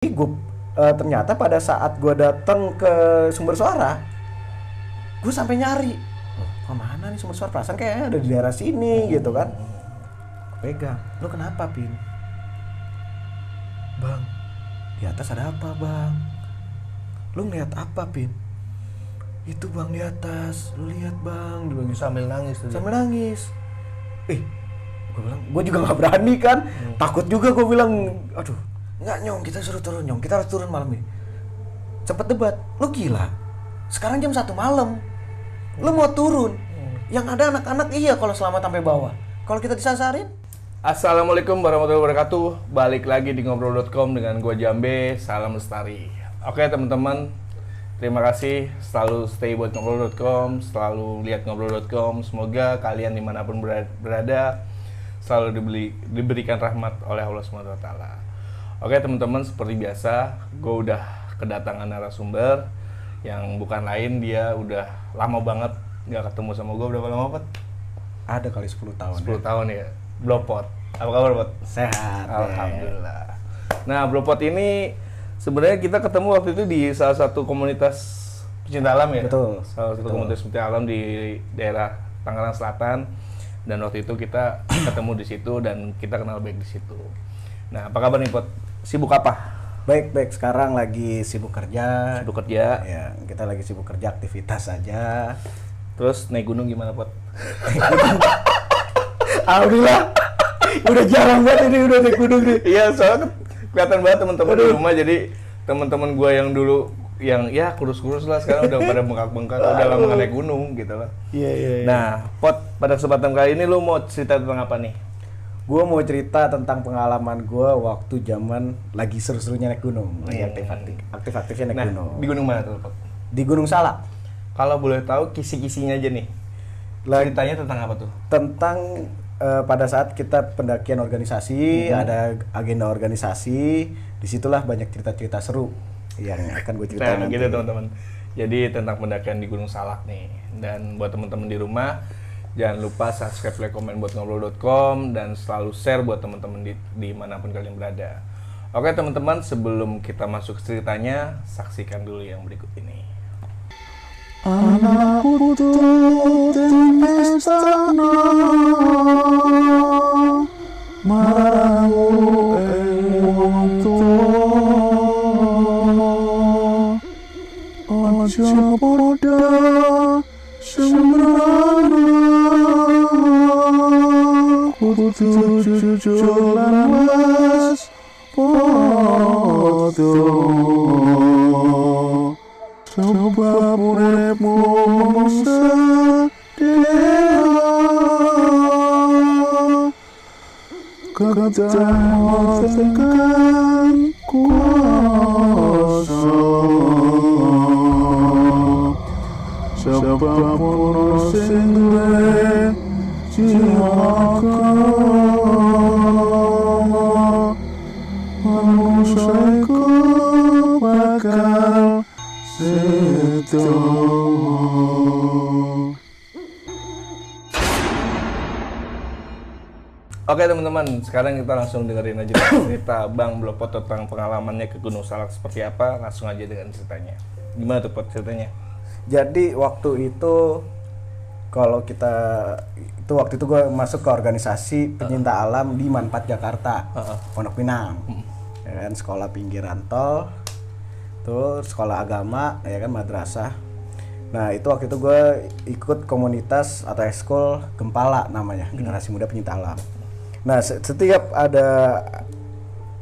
gue ternyata pada saat gue datang ke sumber suara, gue sampai nyari, kemana nih sumber suara? Perasaan kayaknya ada di daerah sini gitu kan. Pegang, lo kenapa Pin? Bang, di atas ada apa bang? Lo ngeliat apa Pin? Itu bang di atas, lo lihat bang, dibilang Sambil nangis tuh. sambil nangis. Gue bilang, gue juga nggak berani kan, takut juga gue bilang, aduh, nggak Nyong, kita suruh turun Nyong, kita harus turun malam ini. Sempet debat, lo gila, sekarang jam 1 malam, lo mau turun, yang ada anak-anak iya kalau selamat sampai bawah, kalau kita disasarin. Assalamualaikum warahmatullahi wabarakatuh. Balik lagi di ngobrol.com dengan gua Jambe. Salam lestari. Oke teman-teman, terima kasih selalu stay buat ngobrol.com, selalu lihat ngobrol.com. Semoga kalian dimanapun berada selalu diberikan rahmat oleh Allah SWT. Oke teman-teman, seperti biasa gue udah kedatangan narasumber yang bukan lain, dia udah lama banget nggak ketemu sama gue. Berapa lama, Pot? Ada kali 10 tahun 10 tahun ya. Blopot, apa kabar, Pot? Sehat. Alhamdulillah. Nah, Blopot ini sebenarnya kita ketemu waktu itu di salah satu komunitas pecinta alam ya. Betul. Salah satu komunitas pecinta alam di daerah Tangerang Selatan. Dan waktu itu kita ketemu di situ dan kita kenal baik di situ. Nah, apa kabar nih, Pot? Sibuk apa? Baik, sekarang lagi sibuk kerja. Sibuk kerja. Ya, kita lagi sibuk kerja, aktivitas aja. Terus naik gunung gimana, Pot? Alhamdulillah, udah jarang banget ini udah naik gunung nih. Iya, soalnya kelihatan banget teman-teman di rumah. Jadi teman-teman gua yang dulu yang ya kurus-kurus lah sekarang udah pada bengkak-bengkak, udah lama nggak naik gunung gitu lah. Iya. Nah, Pot, pada kesempatan kali ini lu mau cerita tentang apa nih? Gue mau cerita tentang pengalaman gue waktu zaman lagi seru-serunya naik gunung, lagi aktif-aktifnya naik Nah, gunung. di gunung mana tuh, Pot? Di Gunung Salak. Kalau boleh tahu kisi-kisinya aja nih. Ceritanya tentang apa tuh? Tentang pada saat kita pendakian organisasi, ada agenda organisasi, disitulah banyak cerita-cerita seru yang akan gue ceritain Nah, nanti. gitu teman-teman. Jadi tentang pendakian di Gunung Salak nih. Dan buat teman-teman di rumah, jangan lupa subscribe, like, komen buat ngobrol.com dan selalu share buat teman-teman di manapun kalian berada. Oke teman-teman, sebelum kita masuk ke ceritanya, saksikan dulu yang berikut ini. Anak putu temestana marang wong tuwa aja padha sembrana kudu jujur lan was padha. Sebab uripmu sedih ketekan kuasa. Sebab ono sing duwe jiwa manusia iku bakal sedo. Oke teman-teman, sekarang kita langsung dengerin aja cerita Bang Blopot tentang pengalamannya ke Gunung Salak seperti apa. Langsung aja dengan ceritanya. Gimana tuh, Pot, ceritanya? Jadi waktu itu waktu itu gue masuk ke organisasi pencinta alam di Manfaat Jakarta, Pondok Pinang, ya kan, sekolah pinggiran tol, tuh sekolah agama, ya kan, madrasah. Nah itu waktu itu gue ikut komunitas atau ekskul Gempala namanya, Generasi Muda Pencinta Alam. Nah setiap ada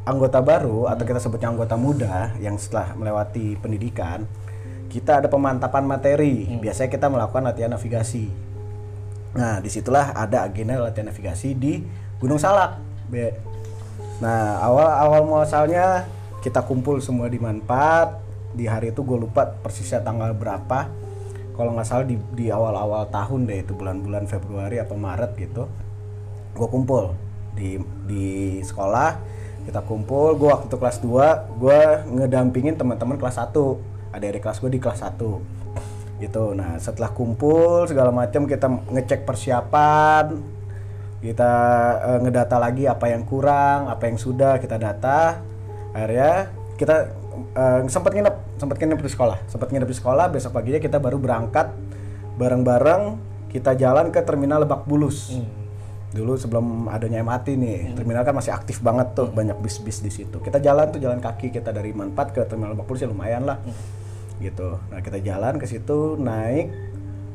anggota baru atau kita sebutnya anggota muda yang setelah melewati pendidikan, kita ada pemantapan materi. Biasanya kita melakukan latihan navigasi. Nah, disitulah ada agenda latihan navigasi di Gunung Salak. Nah, awal muasalnya kita kumpul semua di Manfaat. Di hari itu gue lupa persisnya tanggal berapa. Kalau nggak salah di awal-awal tahun deh, itu bulan-bulan Februari apa Maret gitu. Gue kumpul di sekolah. Kita kumpul. Gue waktu itu kelas 2, gue ngedampingin teman-teman kelas 1. Adik-adik kelas gue di kelas 1 gitu. Nah setelah kumpul segala macam, kita ngecek persiapan, kita ngedata lagi apa yang kurang, apa yang sudah kita data. Akhirnya kita sempat nginep di sekolah. Besok paginya kita baru berangkat bareng-bareng, kita jalan ke terminal Lebak Bulus. Dulu sebelum adanya MRT nih, terminal kan masih aktif banget tuh, banyak bis-bis di situ. Kita jalan kaki, kita dari Manpat ke terminal Lebak Bulus ya lumayan lah. Gitu. Nah, kita jalan ke situ, naik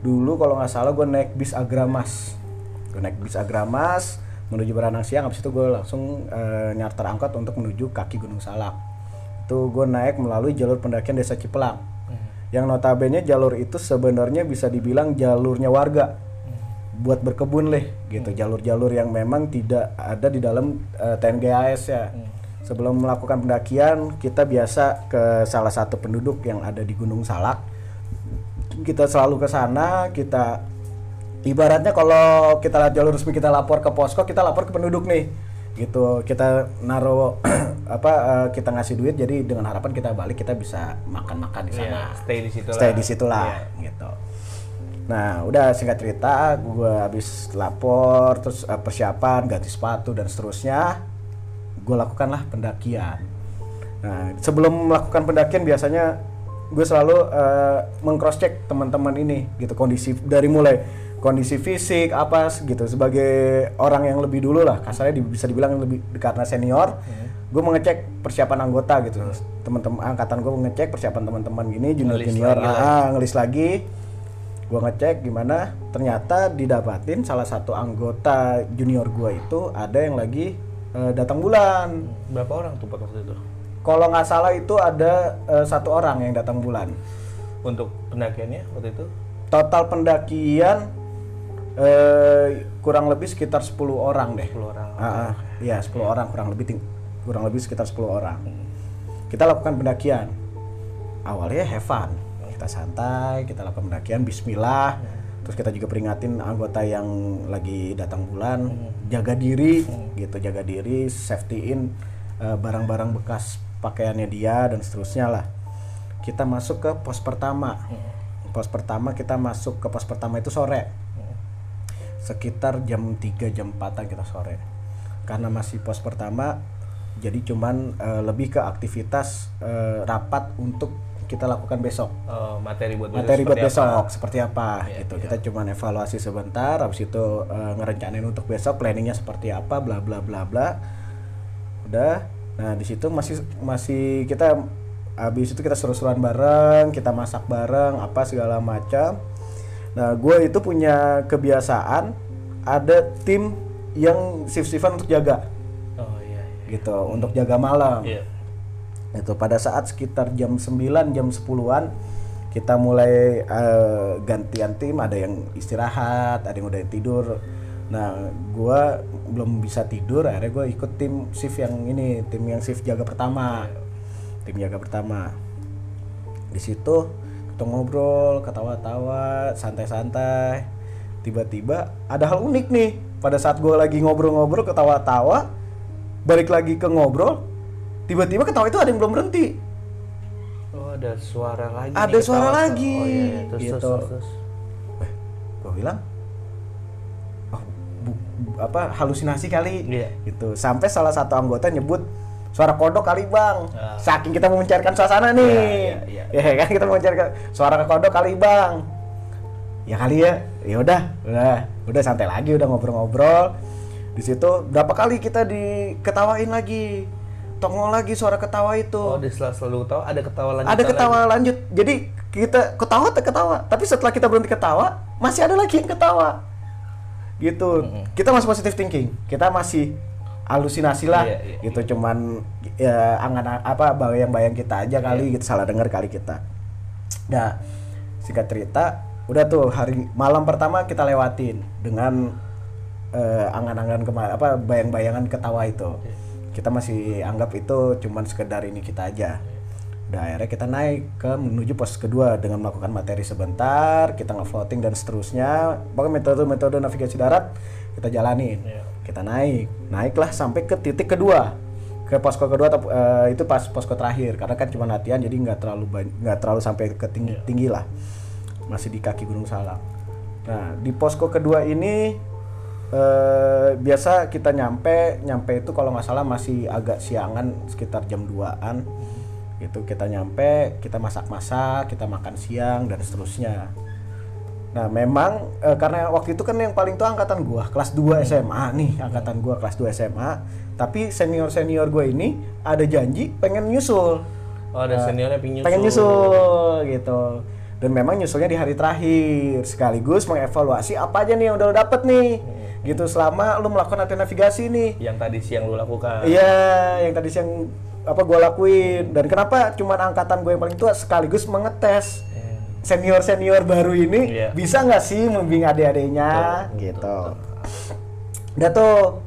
dulu kalau nggak salah gue naik bis Agramas. Menuju Baranang Siang, habis itu gue langsung nyarter angkot untuk menuju kaki Gunung Salak. Itu gue naik melalui jalur pendakian Desa Cipelang. Yang notabene jalur itu sebenarnya bisa dibilang jalurnya warga. Buat berkebun gitu. Jalur-jalur yang memang tidak ada di dalam TNGAS ya. Sebelum melakukan pendakian, kita biasa ke salah satu penduduk yang ada di Gunung Salak. Kita selalu ke sana, kita ibaratnya kalau kita lihat jalur resmi kita lapor ke posko, kita lapor ke penduduk nih. Gitu. Kita naruh kita ngasih duit, jadi dengan harapan kita balik kita bisa makan-makan di sana. Stay di situ lah gitu. Nah, udah singkat cerita, gue habis lapor, terus persiapan, ganti sepatu dan seterusnya, gue lakukanlah pendakian. Nah, sebelum melakukan pendakian biasanya gue selalu meng-cross check teman-teman ini, gitu, mulai kondisi fisik apa gitu. Sebagai orang yang lebih dulu lah, kasarnya bisa dibilang lebih karena senior, gue mengecek persiapan anggota gitu. Teman-teman angkatan gue mengecek persiapan teman-teman gini, junior, ngelis lagi. Gue ngecek gimana, ternyata didapatin salah satu anggota junior gue itu ada yang lagi datang bulan. Berapa orang tuh waktu itu? Kalau nggak salah itu ada 1 orang yang datang bulan. Untuk pendakiannya waktu itu? Total pendakian kurang lebih sekitar 10 orang deh. 10 orang. Iya, 10 orang kurang lebih sekitar 10 orang. Kita lakukan pendakian. Awalnya have fun. Kita santai, kita lakukan pendakian, bismillah. Terus kita juga peringatin anggota yang lagi datang bulan, jaga diri gitu, safety-in barang-barang bekas pakaiannya dia dan seterusnya lah. Kita masuk ke pos pertama. Kita masuk ke pos pertama itu sore. Sekitar jam 3 jam 4-an kita sore. Karena masih pos pertama, jadi cuman lebih ke aktivitas rapat untuk kita lakukan besok. Materi buat besok seperti apa gitu. Kita cuman evaluasi sebentar, habis itu ngerencanain untuk besok, planningnya seperti apa, bla bla bla bla. Udah. Nah, di situ masih kita habis itu kita seru-seruan bareng, kita masak bareng, apa segala macam. Nah, gue itu punya kebiasaan ada tim yang shift-shiftan untuk jaga. Gitu, untuk jaga malam. Itu pada saat sekitar jam 9, jam 10-an kita mulai gantian tim, ada yang istirahat, ada yang udah tidur. Nah, gue belum bisa tidur, akhirnya gue ikut tim shift yang shift jaga pertama. Tim jaga pertama. Di situ kita ngobrol, ketawa-tawa, santai-santai. Tiba-tiba ada hal unik nih. Pada saat gue lagi ngobrol-ngobrol, ketawa-tawa, balik lagi ke ngobrol, tiba-tiba ketawa itu ada yang belum berhenti. Ada suara lagi. Ada suara lagi. Terus, gitu. Terus. Gue bilang, halusinasi kali. Gitu. Sampai salah satu anggota nyebut suara kodok kali bang. Saking kita mau mencairkan suasana nih. Ya kan, kita mau mencairkan suara kodok kali bang. Ya kali ya. Ya udah santai lagi, udah ngobrol-ngobrol. Di situ berapa kali kita diketawain lagi. Tongol lagi suara ketawa itu. Dia selalu tahu ada ketawa lanjut. Ada ketawa lanjut. Jadi kita ketawa, tapi setelah kita berhenti ketawa, masih ada lagi yang ketawa. Gitu. Kita masih positive thinking. Kita masih halusinasi lah. Gitu, cuman ya bayang-bayang kita aja kali, gitu, salah dengar kali kita. Nah, singkat cerita, udah tuh malam pertama kita lewatin dengan angan-angan bayang-bayangan ketawa itu. Kita masih anggap itu cuman sekedar ini kita aja. Udah, akhirnya kita naik menuju pos kedua dengan melakukan materi sebentar, kita nge-floating dan seterusnya. Pokoknya metode navigasi darat kita jalanin. Kita naiklah sampai ke titik kedua, ke posko kedua, itu pas posko terakhir karena kan cuma latihan, jadi nggak terlalu sampai ke tinggi lah, masih di kaki Gunung Salak. Nah, di posko kedua ini biasa kita nyampe itu kalau nggak salah masih agak siangan, sekitar jam 2-an. Gitu kita nyampe, kita masak-masak, kita makan siang dan seterusnya. Nah memang karena waktu itu kan yang paling tua angkatan gua kelas 2 SMA nih, angkatan gua kelas 2 SMA. Tapi senior gua ini ada janji pengen nyusul. Oh, ada seniornya Pengen nyusul gitu. Dan memang nyusulnya di hari terakhir, sekaligus mengevaluasi apa aja nih yang udah lo dapet nih. Gitu selama lu melakukan latihan navigasi nih. Yang tadi siang lu lakukan. Iya, yang tadi siang gua lakuin. Dan kenapa cuman angkatan gue yang paling tua sekaligus mengetes senior baru ini bisa nggak sih membimbing adik-adiknya gitu. Udah tuh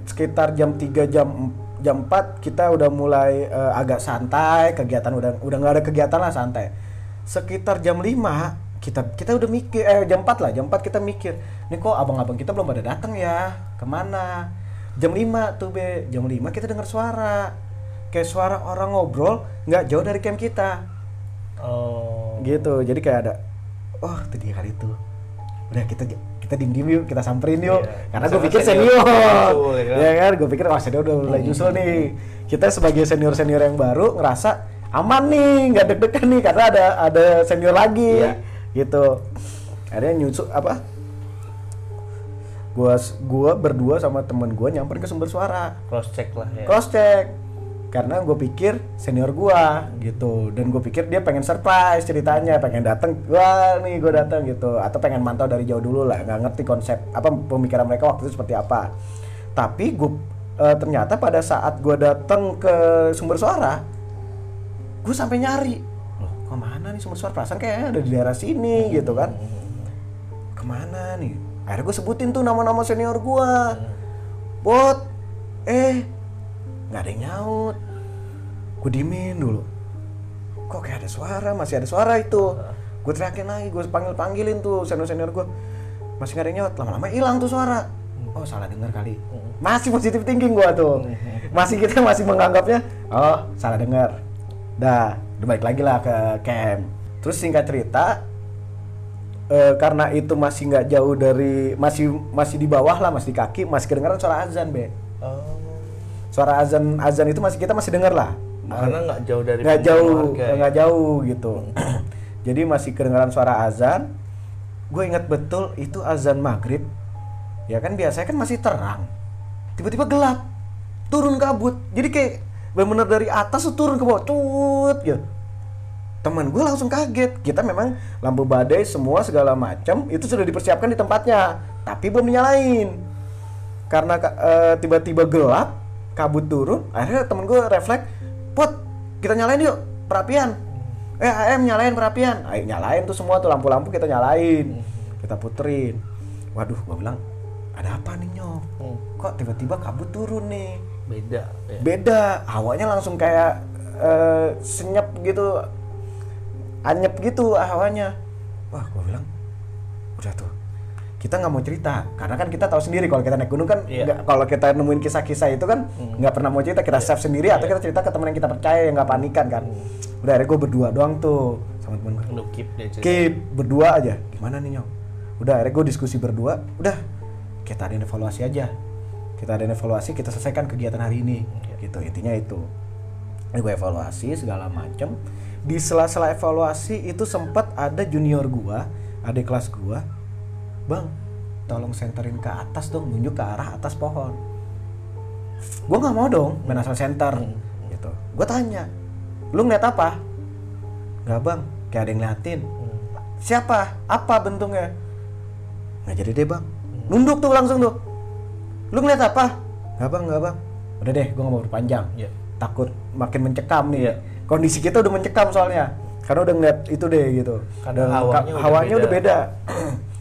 sekitar jam 3 jam 4 kita udah mulai agak santai, kegiatan udah nggak ada kegiatan lah, santai. Sekitar jam 5 kita udah mikir, jam 4 kita mikir, nih kok abang-abang kita belum pada datang ya, kemana? Jam 5 tuh jam 5 kita dengar suara, kayak suara orang ngobrol nggak jauh dari camp kita. Oh. Gitu, jadi kayak ada, oh itu dia kali itu. Udah kita diem yuk, kita samperin yuk. Karena gue pikir senior, ya kan? Gue pikir senior udah mulai nyusul nih. Kita sebagai senior yang baru ngerasa aman nih, nggak deg-degan nih karena ada senior lagi, gitu. Akhirnya nyusul Gua berdua sama temen gua nyamperin ke sumber suara. Cross check lah ya. Cross check. Karena gue pikir senior gua gitu, dan gue pikir dia pengen surprise ceritanya, pengen datang, wah nih gue datang gitu, atau pengen mantau dari jauh dulu lah, nggak ngerti konsep apa pemikiran mereka waktu itu seperti apa. Tapi gue ternyata pada saat gue datang ke sumber suara, gue sampai nyari, loh kemana nih sumber suara, perasaan kayaknya ada di daerah sini gitu kan, kemana nih? Akhirnya gue sebutin tuh nama-nama senior gue, Bot, nggak ada yang nyaut. Gue diemin dulu, kok kayak ada suara, masih ada suara itu. Gue teriakin lagi, gue panggilin tuh senior gue, masih nggak ada yang nyaut. Lama-lama hilang tuh suara. Oh salah dengar kali. Masih positive thinking gue tuh, kita masih menganggapnya oh salah dengar. Udah balik lagi lah ke camp. Terus singkat cerita, karena itu masih nggak jauh dari, masih di bawah lah, masih di kaki, masih kedengaran suara azan suara azan itu kita masih dengar lah, karena nggak jauh dari nggak jauh gitu. Jadi masih kedengaran suara azan. Gue ingat betul itu azan maghrib, ya kan biasanya kan masih terang, tiba-tiba gelap, turun kabut, jadi kayak benar-benar dari atas tuh turun ke bawah, cut gitu. Teman gue langsung kaget. Kita memang lampu badai semua segala macam itu sudah dipersiapkan di tempatnya, tapi belum dinyalain karena tiba-tiba gelap, kabut turun. Akhirnya temen gue refleks, Pot, kita nyalain yuk perapian. AM nyalain perapian. Ayo nyalain tuh semua tuh lampu-lampu kita nyalain, kita puterin. Waduh, gue bilang ada apa nih Nyok? Kok tiba-tiba kabut turun nih? Beda, hawanya langsung kayak senyap gitu, anyep gitu hawanya. Wah, gue bilang udah tuh, kita nggak mau cerita karena kan kita tahu sendiri kalau kita naik gunung kan kalau kita nemuin kisah-kisah itu kan nggak pernah mau cerita, kita save sendiri atau kita cerita ke teman yang kita percaya yang nggak panikan kan. Udah akhirnya gue berdua doang tuh sama temen gue, keep berdua aja, gimana nih Nyok? Udah akhirnya gue diskusi berdua, udah kita ada evaluasi aja, kita selesaikan kegiatan hari ini gitu, intinya itu. Gue evaluasi segala macam. Di sela-sela evaluasi itu sempat ada junior gua, adik kelas gua, Bang, tolong senterin ke atas dong, nunjuk ke arah atas pohon. Gue nggak mau dong main asal center, gitu. Gue tanya, lu ngeliat apa? Nggak bang, kayak ada yang ngeliatin. Siapa? Apa bentuknya? Nggak jadi deh bang. Nunduk tuh langsung tuh. Lu ngeliat apa? Nggak bang. Udah deh, gue nggak mau berpanjang. Takut makin mencekam nih. Kondisi kita udah mencekam soalnya, karena udah ngeliat itu deh gitu. Karena hawanya udah beda.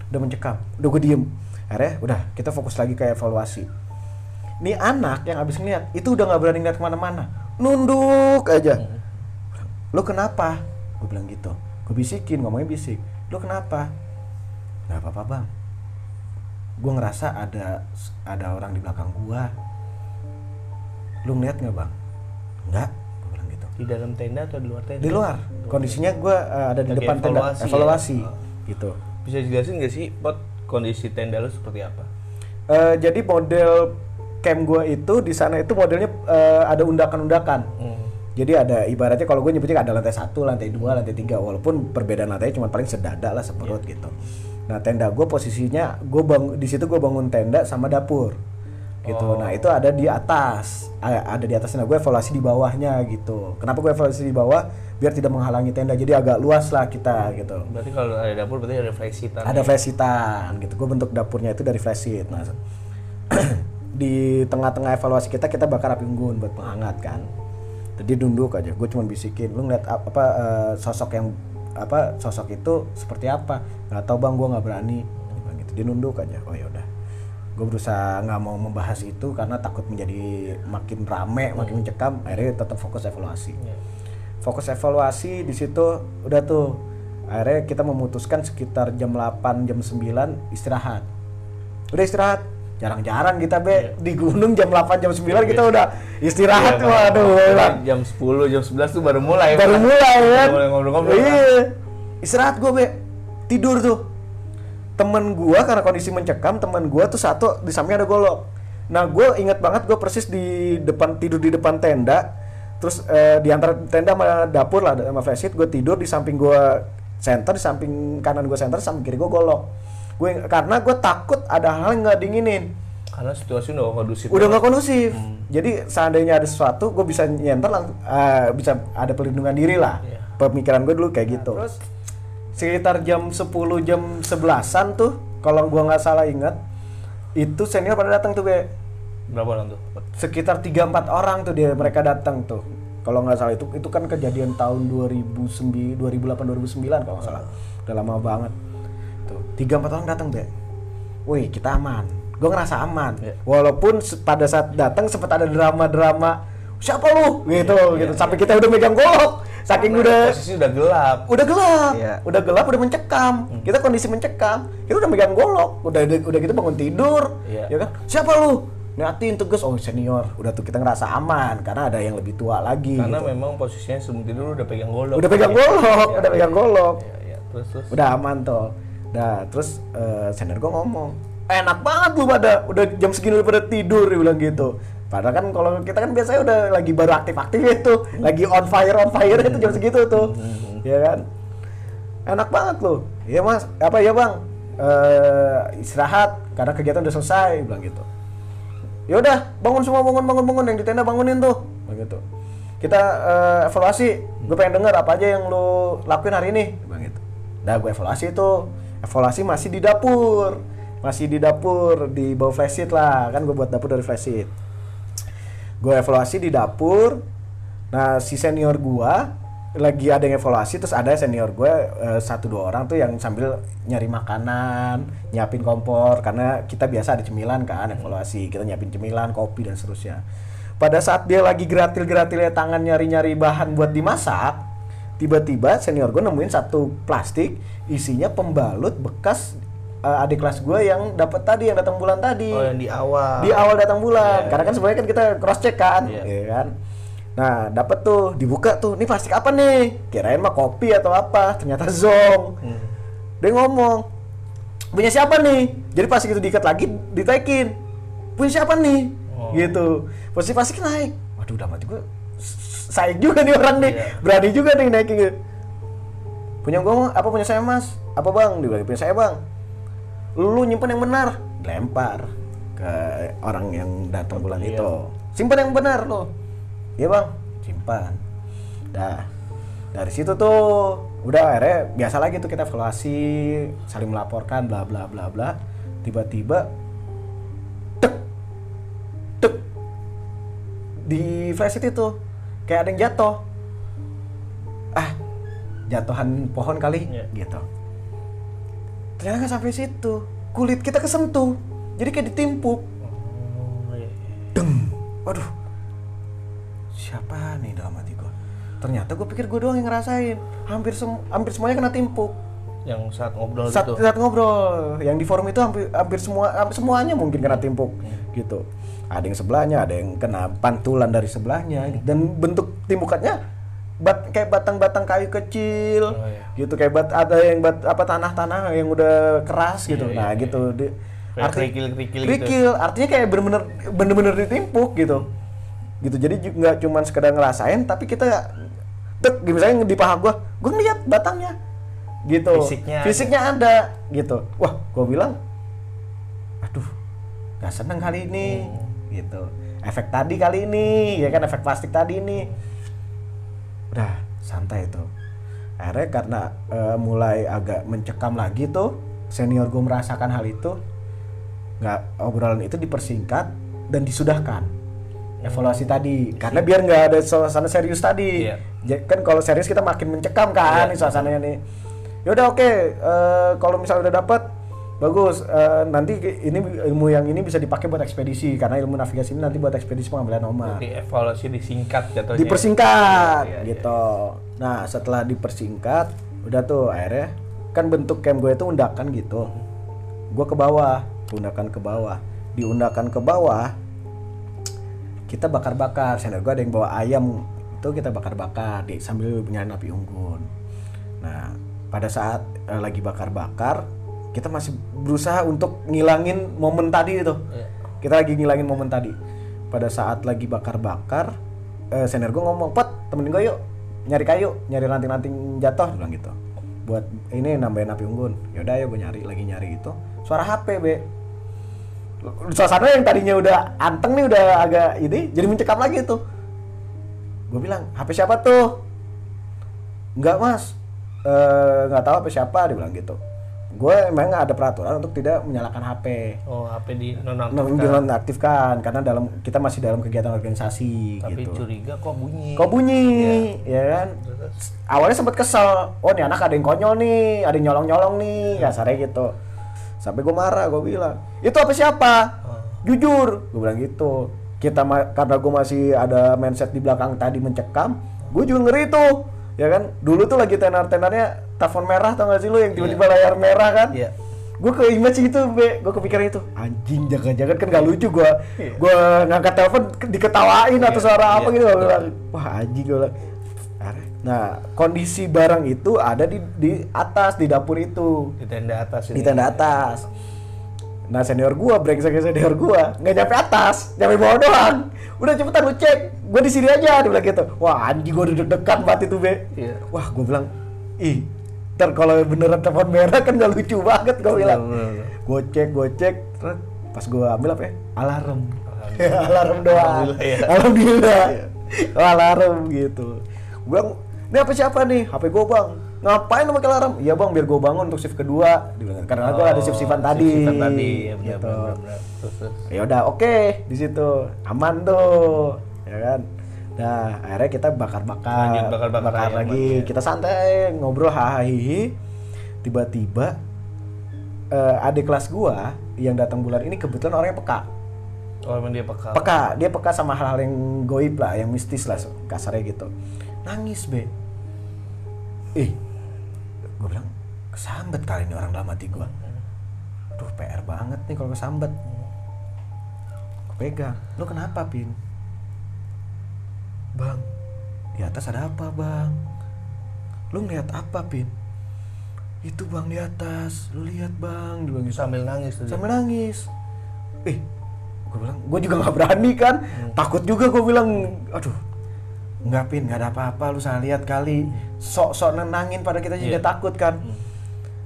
Udah mencekam, udah gue diem. Akhirnya udah kita fokus lagi ke evaluasi. Nih anak yang abis ngeliat itu udah nggak berani ngeliat kemana-mana, nunduk aja. Lo kenapa? Gue bilang gitu. Gue bisikin, ngomongnya bisik. Lo kenapa? Nggak apa-apa bang. Gue ngerasa ada orang di belakang gue. Lo ngeliat nggak bang? Nggak. Gue bilang gitu. Di dalam tenda atau di luar tenda? Di luar. Kondisinya gue ada di depan tenda. Evaluasi. Gitu. Bisa jelasin nggak sih, Pot, kondisi tenda lu seperti apa? Jadi model camp gua itu di sana itu modelnya ada undakan-undakan. Jadi ada ibaratnya kalau gue nyebutnya ada lantai 1, lantai 2, lantai 3, walaupun perbedaan lantainya cuma paling sedada lah seperut gitu. Nah tenda gue posisinya di situ gue bangun tenda sama dapur gitu. Nah itu ada di atas, ada di atasnya. Nah, gue evaluasi di bawahnya gitu. Kenapa gue evaluasi di bawah? Biar tidak menghalangi tenda. Jadi agak luas lah kita gitu. Berarti kalau ada dapur berarti ada flexitan. Ada flexitan gitu. Gue bentuk dapurnya itu dari flexit. Nah di tengah-tengah evaluasi kita bakar api unggun buat penghangat kan. Jadi nunduk aja, gue cuma bisikin, lu ngeliat sosok itu seperti apa? Nggak tahu bang, gue nggak berani. Gitu. Dia nunduk aja. Oh ya udah, gue berusaha nggak mau membahas itu karena takut menjadi makin rame, makin mencekam. Akhirnya tetap fokus evaluasi. Fokus evaluasi di situ udah tuh. Akhirnya kita memutuskan sekitar jam 8, jam 9 istirahat. Udah istirahat. Jarang-jarang kita di gunung jam 8 jam 9 kita udah istirahat. Waduh, jam 10 jam 11 tuh baru mulai kan. Mulai ngobrol-ngobrol. Iya. Istirahat gue tidur tuh. Temen gue karena kondisi mencekam, temen gue tuh satu di samping ada golok. Nah gue inget banget gue persis tidur di depan tenda. Terus di antara tenda sama dapur lah sama flashlight, gue tidur di samping gue center, di samping kanan gue center, samping kiri gue golok. Karena gue takut ada hal yang nggak dinginin. Karena situasi udah kondusif. Udah nggak kondusif. Jadi seandainya ada sesuatu, gue bisa nyenter bisa ada perlindungan diri lah. Pemikiran gue dulu kayak gitu. Terus sekitar jam 10 jam 11-an tuh, kalau gue nggak salah ingat, itu senior pada datang tuh Berapa orang tuh? Sekitar 3-4 orang tuh mereka datang tuh. Kalau nggak salah itu kan kejadian tahun 2008 2009 kalau nggak salah. Udah lama banget. Tuh, 3-4 orang datang wih kita aman, gue ngerasa aman. Walaupun pada saat datang sempat ada drama siapa lu gitu. Sampai kita udah megang golok saking posisi udah gelap, udah gelap udah mencekam. Kita kondisi mencekam, kita udah megang golok, udah gitu bangun tidur. Ya kan, siapa lu? Niatin tegas, oh senior. Udah tuh kita ngerasa aman karena ada yang lebih tua lagi karena gitu. memang posisinya sebelum tidur udah pegang golok, udah pegang golok. Terus udah aman tuh. Nah, terus senior gue ngomong, enak banget lu udah jam segini udah pada tidur, dia bilang gitu. Padahal kan kalau kita kan biasanya udah lagi baru aktif-aktif itu, lagi on fire itu jam segitu tuh, ya kan. Enak banget lu. Iya mas, apa ya bang? Istirahat karena kegiatan udah selesai, bilang gitu. Ya udah, bangun semua, bangun yang di tenda bangunin tuh, begitu. Kita evaluasi, gue pengen denger apa aja yang lu lakuin hari ini, bilang gitu. Nah gue evaluasi masih di dapur, di bawah flashlight lah, kan gue buat dapur dari flashlight. Gue evaluasi di dapur. Nah si senior gue lagi ada yang evaluasi, terus ada senior gue 1-2 orang tuh yang sambil nyari makanan, nyiapin kompor, karena kita biasa ada cemilan kan evaluasi, kita nyiapin cemilan, kopi dan seterusnya. Pada saat dia lagi gratil-gratilnya tangan nyari-nyari bahan buat dimasak, tiba-tiba senior gue nemuin satu plastik isinya pembalut bekas adik kelas gue yang datang bulan tadi. Oh yang di awal datang bulan. Karena kan sebenarnya kan kita cross check kan, ya kan. Nah dapet tuh, dibuka tuh, ini plastik apa nih? Kirain mah kopi atau apa, ternyata zong. Dia ngomong, punya siapa nih? Jadi plastik itu diikat lagi, ditekin. Punya siapa nih? Gitu. Posisi plastik naik. Waduh udah mati gue. Saik juga nih orang nih, berani juga nih naikin gitu. Punya gue apa punya saya mas? Apa bang? Dia bilang punya saya bang. Lu nyimpen yang benar, lempar ke orang yang datang bulan itu. Simpan yang benar lo. Iya bang, simpan. Dah dari situ tuh udah akhirnya biasa lagi tuh kita evaluasi, saling melaporkan bla bla bla bla. Tiba-tiba tek di flashlight itu kayak ada yang jatuh. Jatuhan pohon kali gitu. Ternyata nggak sampai situ, kulit kita kesentuh, jadi kayak ditimpuk. Deng, waduh, siapa nih dalam hati gue? Ternyata gue pikir gue doang yang ngerasain, hampir semuanya kena timpuk. Yang saat ngobrol saat ngobrol, yang di forum itu hampir semuanya mungkin kena timpuk gitu. Ada yang sebelahnya, ada yang kena pantulan dari sebelahnya, dan bentuk timpukannya kayak batang-batang kayu kecil, gitu kayak ada yang tanah-tanah yang udah keras gitu, gitu. Kerikil Artinya kayak bener-bener ditimpuk gitu. gitu. Jadi nggak cuman sekedar ngerasain, tapi kita misalnya di paha gue ngeliat batangnya gitu, fisiknya ada gitu. Wah, gue bilang aduh nggak seneng kali ini gitu, efek tadi kali ini ya kan, efek plastik tadi ini. Udah santai tuh. Akhirnya karena mulai agak mencekam lagi tuh, senior gue merasakan hal itu, nggak, obrolan itu dipersingkat dan disudahkan evaluasi tadi, karena biar nggak ada suasana serius tadi. Kan kalau serius kita makin mencekam kan nih suasananya nih. Yaudah oke, kalau misalnya udah dapat bagus, nanti ini ilmu yang ini bisa dipakai buat ekspedisi, karena ilmu navigasi ini nanti buat ekspedisi pengambilan nomor. Jadi evaluasi disingkat jatuhnya. Dipersingkat gitu. Nah setelah dipersingkat, udah tuh akhirnya kan bentuk camp gue itu undakan gitu. Gue ke bawah, undakan ke bawah. Di undakan ke bawah kita bakar-bakar. Senior gue ada yang bawa ayam, itu kita bakar-bakar sambil nyalain api unggun. Nah pada saat lagi bakar-bakar, kita masih berusaha untuk ngilangin momen tadi itu. Kita lagi ngilangin momen tadi. Pada saat lagi bakar-bakar, senior gue ngomong, "Pot, temenin gue yuk, nyari kayu, nyari ranting-ranting jatuh," dia bilang gitu. Buat ini nambahin api unggun. Yaudah ya gue lagi nyari itu. Suara HP, Be. Suasana yang tadinya udah anteng nih, udah agak ini, jadi mencekam lagi tuh. Gue bilang, "HP siapa tuh?" "Enggak mas, nggak tahu HP siapa," dia bilang gitu. Gue emang ada peraturan untuk tidak menyalakan HP. Oh, HP dinonaktifkan karena kita masih dalam kegiatan organisasi. Tapi gitu. curiga kok bunyi, ya kan. Awalnya sempat kesel, oh nih anak ada yang konyol nih, ada yang nyolong nih, kasarnya gitu. Sampai gue marah, gue bilang, "Itu apa siapa? Jujur," gue bilang gitu. Karena gue masih ada mindset di belakang tadi mencekam, gue juga ngeri tuh, ya kan. Dulu tuh lagi tenar-tenarnya telepon merah, tau gak sih lu yang tiba-tiba layar merah kan? Gue ke image itu, Be. Gue kepikiran itu, anjing, jangan-jangan kan gak lucu gue ngangkat telepon diketawain atau suara apa gitu. Gue bilang, wah anjing, gue bilang. Nah, kondisi barang itu ada di atas, di dapur itu. Di tenda atas ini. Di tenda atas. Nah, senior gua, brengsek senior gua, nggak nyampe atas, nyampe bawah doang. Udah cepetan lu cek, gua di sini aja, dia bilang gitu. Wah, anjing, gua udah deg-degan banget itu, Be. Wah, gua bilang, ih, ntar kalau beneran telepon merah kan nggak lucu banget, gua bilang. Gua cek, terus pas gua ambil apa ya? Alarm. Alarm doang. Alhamdulillah. Alarm gitu. Gua bilang, "Ini apa siapa nih?" "HP gua, Bang." "Ngapain lu pakai alarm?" "Iya, Bang, biar gua bangun untuk shift kedua." Dibilang, karena gua ada shift-shiftan tadi. Shift-shiftan tadi, ya gitu. benar. Ya udah, oke, di situ aman tuh, ya kan. Nah, akhirnya kita bakar-bakar. Lanjut bakar-bakar lagi. Kita santai, ngobrol hahihi. Tiba-tiba adik kelas gua yang datang bulan ini kebetulan orangnya peka. Oh, emang dia peka. Dia peka sama hal-hal yang goib lah, yang mistis lah kasarnya gitu. Nangis, Be. Gue bilang, kesambet kali ini orang dalam hati gue. Aduh, PR banget nih kalau kesambet. Gue pegang, "Lu kenapa, Pin?" "Bang, di atas ada apa, Bang?" "Lu ngeliat apa, Pin?" "Itu, Bang, di atas. Lu lihat, Bang." Dia bilang gitu. Sambil nangis tuh. Sambil nangis. Gue bilang, gue juga nggak berani kan. Takut juga, gue bilang, aduh. "Enggak, Pin, nggak ada apa-apa, lu salah lihat kali. Sok-sok nenangin pada kita juga takut kan."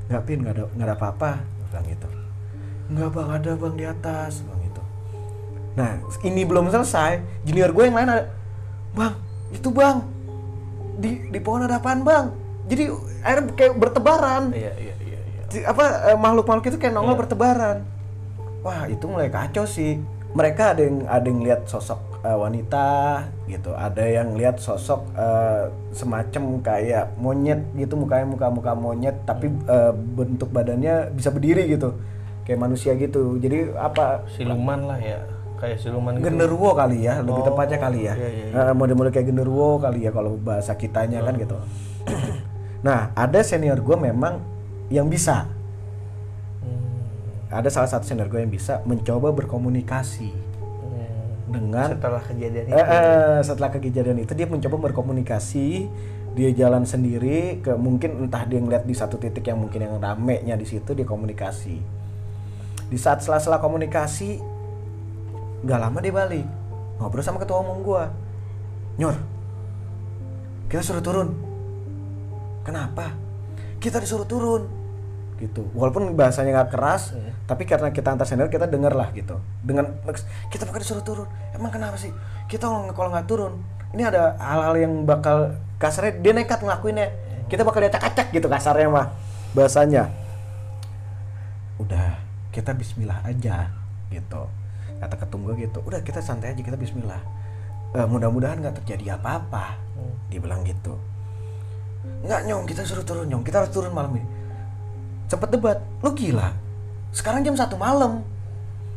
"Enggak, Pin, nggak ada apa-apa," gue bilang gitu. "Enggak, Bang, ada, Bang, di atas," bilang gitu. Nah, ini belum selesai, junior gue yang lain ada, "Bang, itu, Bang, di pohon ada apaan, Bang?" Jadi air kayak bertebaran. Iya. Makhluk-makhluk itu kayak nongol bertebaran. Wah, itu mulai kacau sih. Mereka ada yang lihat sosok wanita gitu, ada yang lihat sosok semacam kayak monyet gitu, mukanya muka monyet, tapi bentuk badannya bisa berdiri gitu, kayak manusia gitu. Jadi apa? Siluman lah ya, kayak siluman. Genderuwo kali ya, lebih tepatnya kali ya. Iya. Model-model kayak genderuwo kali ya kalau bahasa kitanya kan gitu. Nah, ada senior gue memang yang bisa. Ada salah satu senior gue yang bisa mencoba berkomunikasi dengan setelah kejadian itu. Setelah kejadian itu dia mencoba berkomunikasi, dia jalan sendiri ke, mungkin entah dia ngeliat di satu titik yang mungkin yang ramenya di situ, dia komunikasi. Di saat sela-sela komunikasi, nggak lama dia balik. ngobrol sama ketua umum gue, Nyor, kita suruh turun. Kenapa? Kita disuruh turun gitu. Walaupun bahasanya nggak keras, tapi karena kita antar senior kita denger lah gitu. Dengan kita bakal disuruh turun. Emang kenapa sih? Kita kalau nggak turun, ini ada hal-hal yang bakal kasarnya dia nekat ngelakuinnya. Kita bakal diacak-acak gitu kasarnya mah bahasanya. Udah, kita bismillah aja gitu. Kata ketum gue gitu. Udah kita santai aja, kita bismillah. Mudah-mudahan nggak terjadi apa-apa. Dia bilang gitu. Nggak Nyong, kita suruh turun Nyong, kita harus turun malam ini. Cepet debat, lu gila. Sekarang jam 1 malam,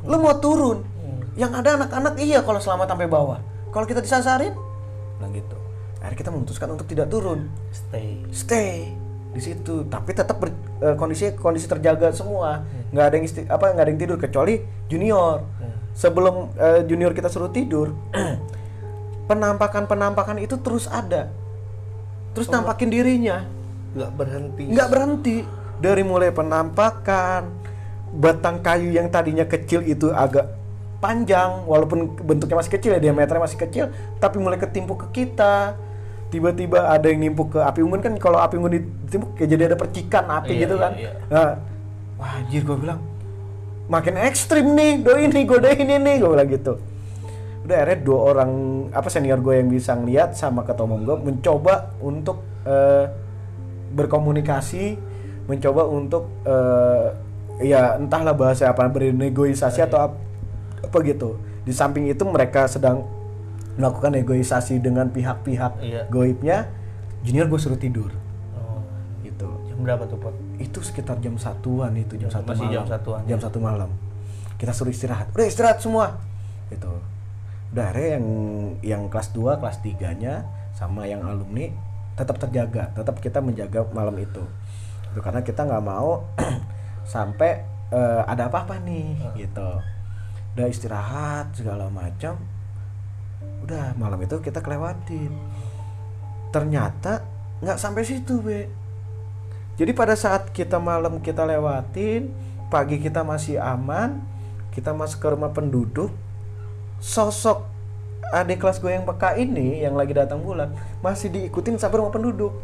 lu mau turun. Yang ada anak-anak iya kalau selamat sampai bawah. Kalau kita disasarin, bilang gitu. Akhirnya kita memutuskan untuk tidak turun. Stay di situ. Tapi tetap kondisi terjaga semua. Nggak ada yang nggak ada yang tidur kecuali junior. Sebelum junior kita suruh tidur, penampakan itu terus ada. Terus nampakin dirinya. Nggak berhenti. Dari mulai penampakan, batang kayu yang tadinya kecil itu agak panjang, walaupun bentuknya masih kecil ya, diameternya masih kecil, tapi mulai ketimpuk ke kita. Tiba-tiba ada yang nimpuk ke api unggun, kan kalau api unggun ditimpuk kayak jadi ada percikan api gitu kan. Nah, wah anjir, gue bilang makin ekstrim nih, doi ini, gue bilang gitu. Udah akhirnya 2 orang senior gue yang bisa ngeliat sama ketua umum gue mencoba untuk berkomunikasi, mencoba untuk ya entahlah bahasa apa, bernegosiasi atau apa gitu. Di samping itu mereka sedang melakukan negosiasi dengan pihak-pihak goibnya. Junior gue suruh tidur. Gitu. Jam berapa tuh Pot? Itu sekitar jam 1-an itu, jam 1 Masih malam. Jam 1 1 malam. Kita suruh istirahat. Udah istirahat semua. Gitu. Udah akhirnya yang kelas 2, kelas 3-nya sama yang alumni tetap terjaga, tetap kita menjaga malam itu. Itu karena kita nggak mau sampai ada apa-apa nih gitu. Udah istirahat segala macam. Udah malam itu kita kelewatin. Ternyata nggak sampai situ, Be. Jadi pada saat kita malam kita lewatin, pagi kita masih aman, kita masuk ke rumah penduduk, sosok adik kelas gue yang peka ini yang lagi datang bulan masih diikutin sampai rumah penduduk.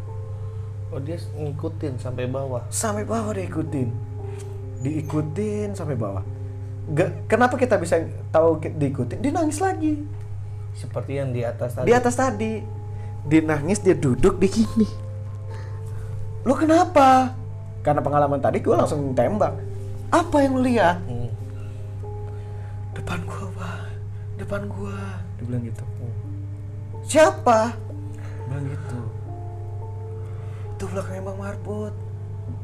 Oh, dia ngikutin sampai bawah. Sampai bawah diikutin sampai bawah. Kenapa kita bisa tahu diikutin? Dia nangis lagi. Seperti yang di atas tadi. Di atas tadi. Dia nangis, dia duduk di sini. Lu kenapa? Karena pengalaman tadi gue langsung tembak. Apa yang lu lihat? Depan gua, Pak. Depan gua. Dia bilang gitu. Siapa? Dia bilang gitu. Itu belakangnya Bang Marbot.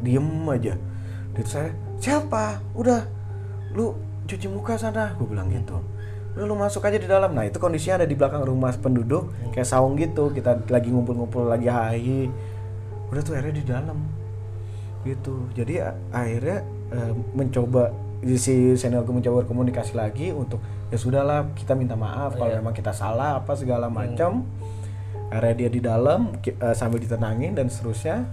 Diem aja. Dia saya, siapa? Udah, lu cuci muka sana. Gue bilang gitu. Udah lu masuk aja di dalam. Nah itu kondisinya ada di belakang rumah penduduk, kayak saung gitu. Kita lagi ngumpul-ngumpul, lagi hahi. Udah tuh akhirnya di dalam gitu. Jadi akhirnya mencoba, si senior gue mencoba berkomunikasi lagi untuk ya sudahlah, kita minta maaf kalau memang kita salah apa segala macam. Akhirnya dia di dalam sambil ditenangin dan seterusnya.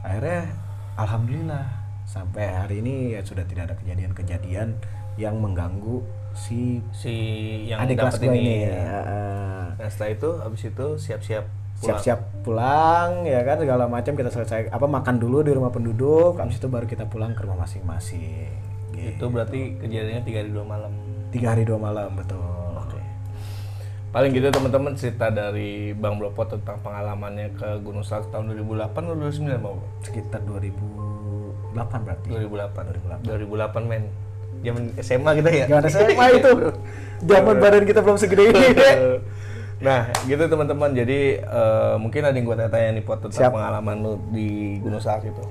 Akhirnya alhamdulillah sampai hari ini ya sudah tidak ada kejadian-kejadian yang mengganggu si yang adik kelas gue ini. Nah setelah itu habis itu siap-siap pulang ya kan, segala macam kita selesai makan dulu di rumah penduduk, habis itu baru kita pulang ke rumah masing-masing. Itu berarti kejadiannya 3 hari 2 malam. 3 hari 2 malam, betul. Oke. Paling gitu teman-teman cerita dari Bang Blopot tentang pengalamannya ke Gunung Salak tahun 2008 atau 2009 Bang? Sekitar 2008 berarti. 2008 men. Zaman SMA kita ya. Zaman SMA itu. Zaman badan kita belum segede ini. Nah, gitu teman-teman. Jadi mungkin ada yang gue tanya nih Pot tentang pengalaman lu di Gunung Salak itu.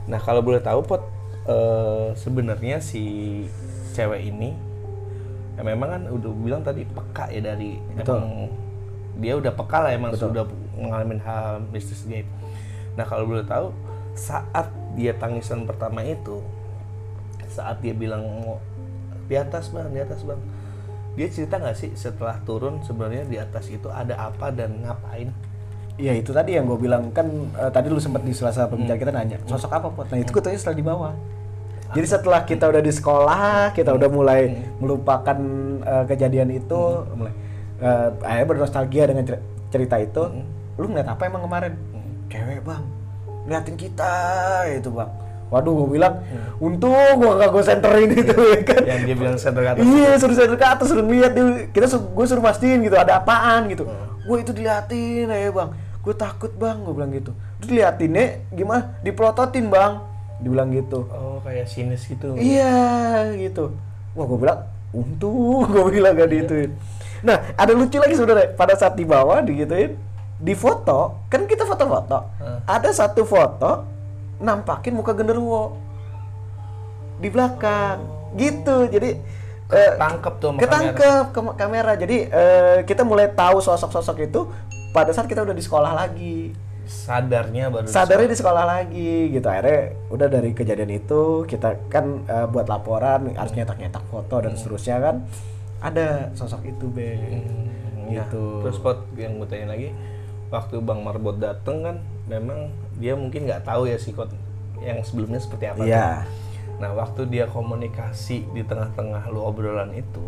Nah, kalau boleh tahu Pot, sebenarnya si cewek ini memang kan udah bilang tadi peka ya, dari emang dia udah peka lah, emang sudah mengalami hal mistis gaib. Nah, kalau boleh tahu, saat dia tangisan pertama itu, saat dia bilang di atas bang, dia cerita nggak sih setelah turun sebenarnya di atas itu ada apa dan ngapain? Ya itu tadi yang gue bilang kan, tadi lu sempat di selasa pembicaraan kita nanya sosok apa Pot. Nah itu gue tanya setelah di bawah. Jadi setelah kita udah di sekolah, kita udah mulai melupakan kejadian itu, mulai Akhirnya bernostalgia dengan cerita itu. Lu ngeliat apa emang kemarin? Cewek bang, liatin kita itu bang. Waduh, gue bilang, untung gue senterin itu ya kan. Yang dia bilang center ke atas. Iya, suruh center ke atas, suruh lihat dia. Gue suruh mastiin gitu, ada apaan gitu. Gue itu diliatin ya bang. Gue takut bang, gue bilang gitu. Terus diliatinnya gimana? Dipelototin bang, dibilang gitu. Oh, kayak sinis gitu. Iya, gitu. Wah, gue bilang, untung gue bilang gak diituin. Nah, ada lucu lagi sebenarnya. Pada saat di bawah digituin, di foto, kan kita foto-foto. Ada satu foto nampakin muka genderuwo di belakang, gitu. Jadi Ketangkep tuh sama ketangkep kamera. Jadi kita mulai tahu sosok-sosok itu pada saat kita udah di sekolah lagi. Sadarnya di sekolah lagi gitu. Akhirnya udah dari kejadian itu kita kan buat laporan, harus nyetak foto dan seterusnya kan. Ada sosok itu gitu. Terus Pot, yang gue tanya lagi, waktu Bang Marbot dateng kan memang dia mungkin nggak tahu ya sikot yang sebelumnya seperti apa. Iya. Nah, waktu dia komunikasi di tengah-tengah lu obrolan itu,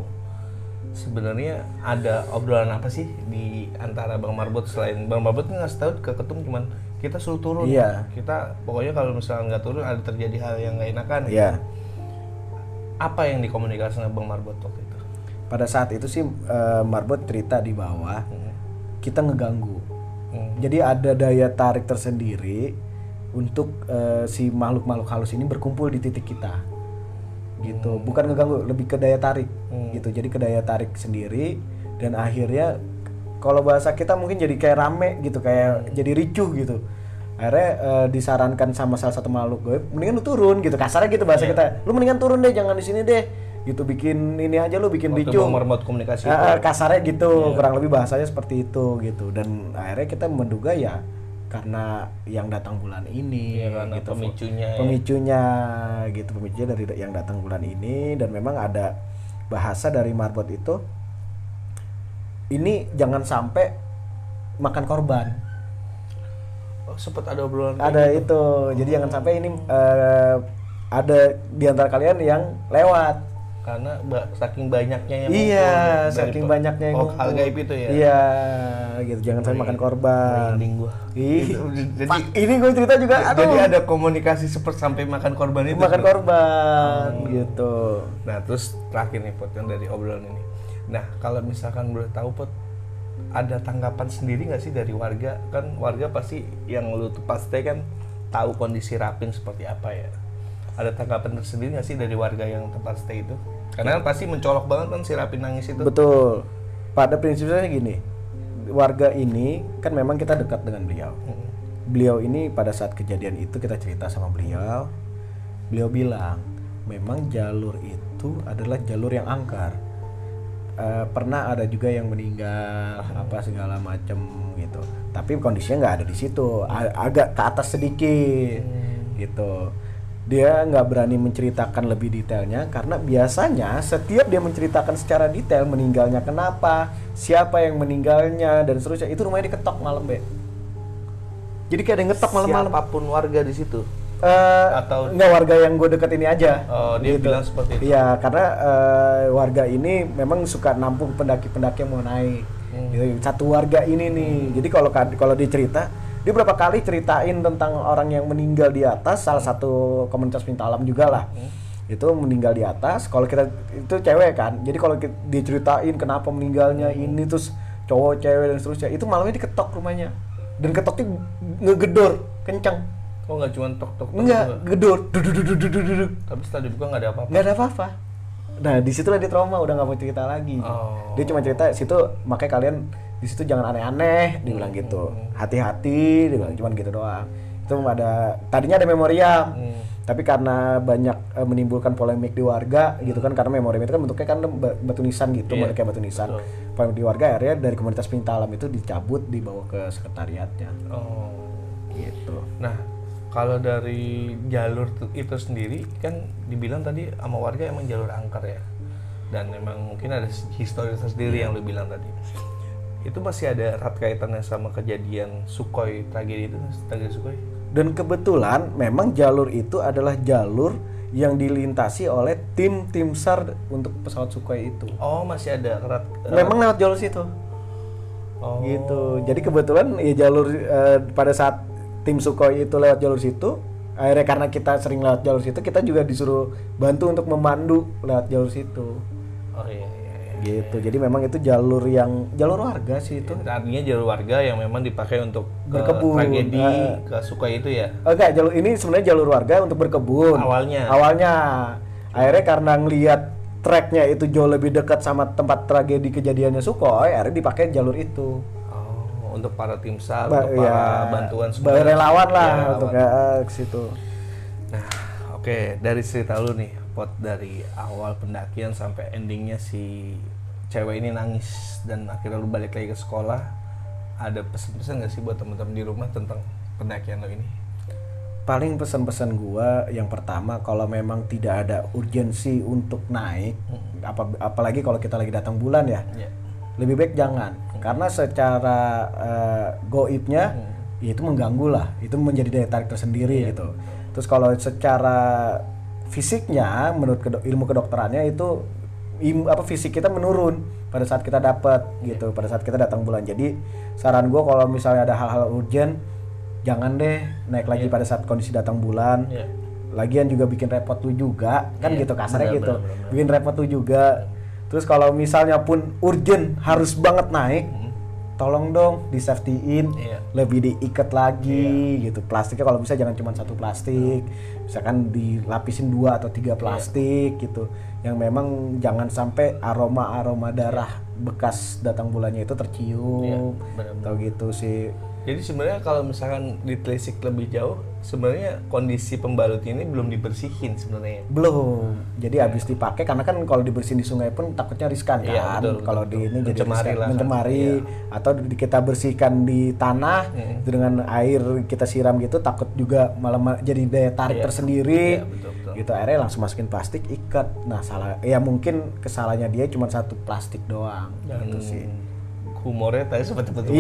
sebenarnya ada obrolan apa sih di antara Bang Marbot? Selain Bang Marbot ngasih tahu ke ketum cuman kita suruh turun. Iya. Kita pokoknya kalau misalnya nggak turun ada terjadi hal yang nggak enakan. Iya. Apa yang dikomunikasikan sama Bang Marbot waktu itu? Pada saat itu sih Marbot cerita di bawah kita ngeganggu. Jadi ada daya tarik tersendiri untuk si makhluk-makhluk halus ini berkumpul di titik kita. Gitu. Bukan ngeganggu, lebih ke daya tarik gitu. Jadi ke daya tarik sendiri dan akhirnya kalau bahasa kita mungkin jadi kayak rame gitu, kayak jadi ricuh gitu. Akhirnya disarankan sama salah satu makhluk gue, mendingan lu turun gitu, kasarnya gitu bahasa kita. Lu mendingan turun deh, jangan di sini deh. Gitu, bikin ini aja lu, bikin ricuh. Waktu Marbot komunikasi kasarnya gitu, kurang lebih bahasanya seperti itu gitu. Dan akhirnya kita menduga ya karena yang datang bulan ini gitu, pemicunya dari yang datang bulan ini. Dan memang ada bahasa dari Marbot itu, ini jangan sampai makan korban. Oh, sempat ada obrolan ada gitu. Itu jadi jangan sampai ini ada di antara kalian yang lewat karena saking banyaknya yang saking banyaknya yang hal gaib itu ya. Iya, gitu. Jangan sampai makan korban. Gua. Jadi ini gue cerita juga. Jadi ada komunikasi seperti sampai makan korban itu. Makan korban, gitu. Nah, terus terakhir nih Pot, yang dari obrolan ini. Nah, kalau misalkan boleh tahu Pot, ada tanggapan sendiri nggak sih dari warga? Kan warga pasti yang lu tuh pasti kan tahu kondisi Rapin seperti apa ya. Ada tanggapan tersendiri nggak sih dari warga yang tempat stay itu? Karena kan pasti mencolok banget kan si Rapin nangis itu. Betul. Pada prinsipnya gini, warga ini kan memang kita dekat dengan beliau. Beliau ini pada saat kejadian itu kita cerita sama beliau. Beliau bilang, memang jalur itu adalah jalur yang angker. Pernah ada juga yang meninggal apa segala macam gitu. Tapi kondisinya nggak ada di situ, agak ke atas sedikit gitu. Dia nggak berani menceritakan lebih detailnya karena biasanya setiap dia menceritakan secara detail meninggalnya kenapa, siapa yang meninggalnya dan seterusnya, itu rumahnya diketok malam, Be. Jadi kayak ada yang ngetok malam-malam. Siapapun warga di situ. Atau nggak warga yang gue deket ini aja. Oh, dia gitu. bilang seperti itu. Iya, karena warga ini memang suka nampung pendaki-pendaki yang mau naik. Gitu. Satu warga ini nih. Jadi kalau dia cerita, dia berapa kali ceritain tentang orang yang meninggal di atas, salah satu komunitas pecinta alam juga lah. Itu meninggal di atas. Kalau kita itu cewek kan. Jadi kalau diceritain kenapa meninggalnya ini, terus cowok, cewek dan seterusnya, itu malamnya diketok rumahnya. Dan ketoknya ngegedor, kencang. Oh, nggak cuma tok-tok. Enggak, gedor. Duduk. Tapi setelah dibuka nggak ada apa-apa. Nggak ada apa-apa. Nah, di situlah dia trauma, udah nggak mau cerita lagi. Dia cuma cerita situ, makanya kalian di situ jangan aneh-aneh, dibilang gitu. Hati-hati, dibilang cuman gitu doang. Itu ada, tadinya ada memoriam. Tapi karena banyak menimbulkan polemik di warga gitu kan, karena memoriam itu kan bentuknya kan batu nisan gitu, kayak batu nisan. Polemik di warga, akhirnya dari komunitas pecinta alam itu dicabut, dibawa ke sekretariatnya. Gitu. Nah, kalau dari jalur itu sendiri kan dibilang tadi sama warga emang jalur angker ya, dan memang mungkin ada histori tersendiri yang lu bilang tadi. Itu masih ada erat kaitannya sama kejadian Sukhoi, tragedi Sukhoi. Dan kebetulan memang jalur itu adalah jalur yang dilintasi oleh tim SAR untuk pesawat Sukhoi itu. Oh, masih ada erat. Memang lewat jalur situ. Oh. gitu. Jadi kebetulan ya jalur pada saat tim Sukhoi itu lewat jalur situ, akhirnya karena kita sering lewat jalur situ, kita juga disuruh bantu untuk memandu lewat jalur situ. Oh iya, iya, iya. Gitu. Jadi memang itu jalur warga sih itu. Artinya jalur warga yang memang dipakai untuk Berkebun. tragedi ke Sukhoi itu ya. Enggak, jalur ini sebenarnya jalur warga untuk berkebun. Awalnya. Akhirnya karena ngelihat treknya itu jauh lebih dekat sama tempat tragedi kejadiannya Sukhoi, akhirnya dipakai jalur itu. Oh, untuk para tim SAR, untuk para bantuan semua. Relawan lah Ya, untuk ke situ. Nah, oke, dari cerita lu nih, Pot, dari awal pendakian sampai endingnya si cewek ini nangis dan akhirnya lu balik lagi ke sekolah, ada pesan-pesan nggak sih buat teman-teman di rumah tentang pendakian lo ini? Paling pesan-pesan gua yang pertama, kalau memang tidak ada urgensi untuk naik, apalagi kalau kita lagi datang bulan ya, lebih baik jangan, karena secara goibnya itu mengganggu lah, itu menjadi daya tarik tersendiri gitu. Terus kalau secara fisiknya, menurut ilmu kedokterannya itu fisik kita menurun pada saat kita dapat gitu, pada saat kita datang bulan. Jadi saran gue kalau misalnya ada hal-hal urgent, jangan deh naik lagi pada saat kondisi datang bulan. Lagian juga bikin repot lu juga kan gitu, kasarnya gitu. Bikin repot lu juga. Terus kalau misalnya pun urgent harus banget naik, tolong dong di safety-in, lebih diikat lagi gitu. Plastiknya kalau bisa jangan cuma satu plastik, misalkan dilapisin 2 atau 3 plastik gitu, yang memang jangan sampai aroma darah bekas datang bulannya itu tercium, atau gitu sih. Jadi sebenarnya kalau misalkan ditelisik lebih jauh, sebenarnya kondisi pembalut ini belum dibersihin sebenarnya. Belum. Jadi habis dipakai, karena kan kalau dibersihin di sungai pun takutnya riskan kan. Kalau di ini jadi mencemari atau kita bersihkan di tanah dengan air kita siram gitu, takut juga malah jadi daya tarik tersendiri. Gitu, akhirnya langsung masukin plastik, ikat. Nah, mungkin kesalahannya dia cuma satu plastik doang. Gitu sih. Humornya tadi seperti betul.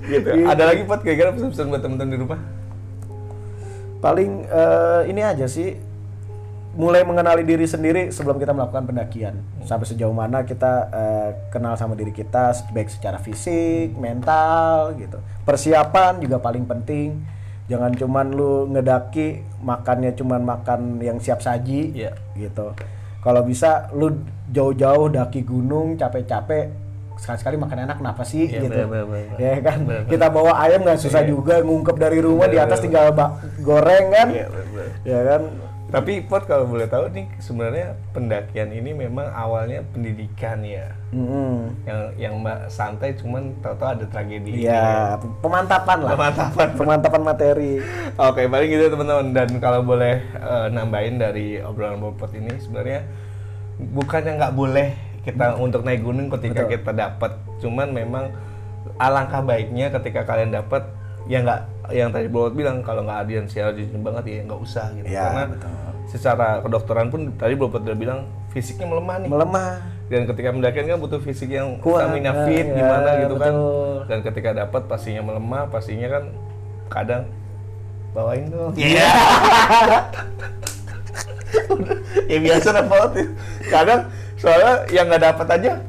Gitu. Iya. Ada lagi, Pot, kira-kira pesan-pesan buat teman-teman di rumah? Paling ini aja sih, mulai mengenali diri sendiri sebelum kita melakukan pendakian. Sampai sejauh mana kita kenal sama diri kita, baik secara fisik, mental gitu. Persiapan juga paling penting. Jangan cuman lu ngedaki makannya cuman makan yang siap saji gitu. Kalau bisa lu jauh-jauh daki gunung capek-capek, sekali-sekali makan enak, kenapa sih gitu. Ya kan, kita bawa ayam nggak susah juga, ngungkep dari rumah, di atas tinggal goreng kan. Ya kan. Tapi Pot, kalau boleh tahu nih, sebenarnya pendakian ini memang awalnya pendidikan ya. Yang Mbak santai, cuman tahu-tahu ada tragedi. Iya, pemantapan lah. Pemantapan materi. Oke, paling gitu teman-teman. Dan kalau boleh nambahin dari obrolan Pot ini, sebenarnya bukannya nggak boleh kita untuk naik gunung ketika kita dapat, cuman memang alangkah baiknya ketika kalian dapat, ya nggak, yang tadi Bro bilang, kalau nggak ada yang banget ya nggak usah gitu. Karena secara kedokteran pun tadi Bro udah bilang fisiknya melemah. Dan ketika mendakian kan butuh fisik yang stamina fit gimana gitu kan. Dan ketika dapat pastinya melemah, pastinya kan kadang bawain dong. Iya. Ya biasa dapat. Kadang soalnya yang nggak dapat aja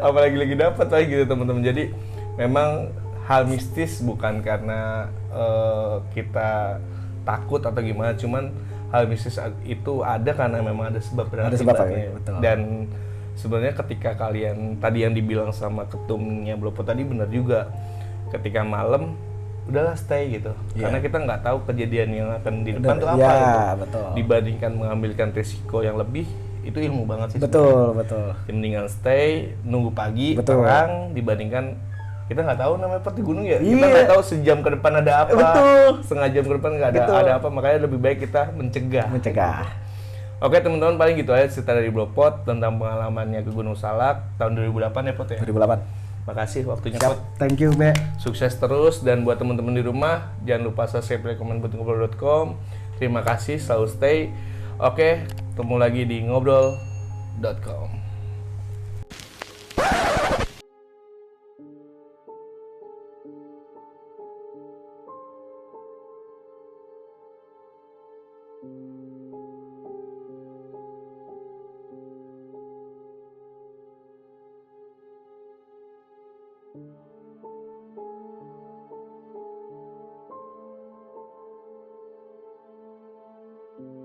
apalagi lagi dapat lagi gitu teman-teman. Jadi memang hal mistis bukan karena kita takut atau gimana, cuman hal mistis itu ada karena memang ada sebab dan akibatnya. Dan sebenarnya ketika kalian tadi yang dibilang sama ketumnya Blopo tadi benar juga, ketika malam udahlah stay gitu, karena kita nggak tahu kejadian yang akan di depan itu apa gitu. Dibandingkan mengambilkan risiko yang lebih, itu ilmu banget sih. Betul. Mendingan stay, nunggu pagi, terang, dibandingkan kita nggak tahu namanya Pot di gunung ya. Kita nggak tahu sejam ke depan ada apa, setengah jam ke depan nggak ada apa, makanya lebih baik kita mencegah. Oke teman-teman, paling gitu aja cerita dari Bro Pot tentang pengalamannya ke Gunung Salak tahun 2008 ya Pot ya. 2008. Makasih waktunya Pot. Thank you, Be. Sukses terus, dan buat teman-teman di rumah jangan lupa subscribe, like, komen buat ngobrol.com. Terima kasih, selalu stay. Oke, ketemu lagi di ngobrol.com.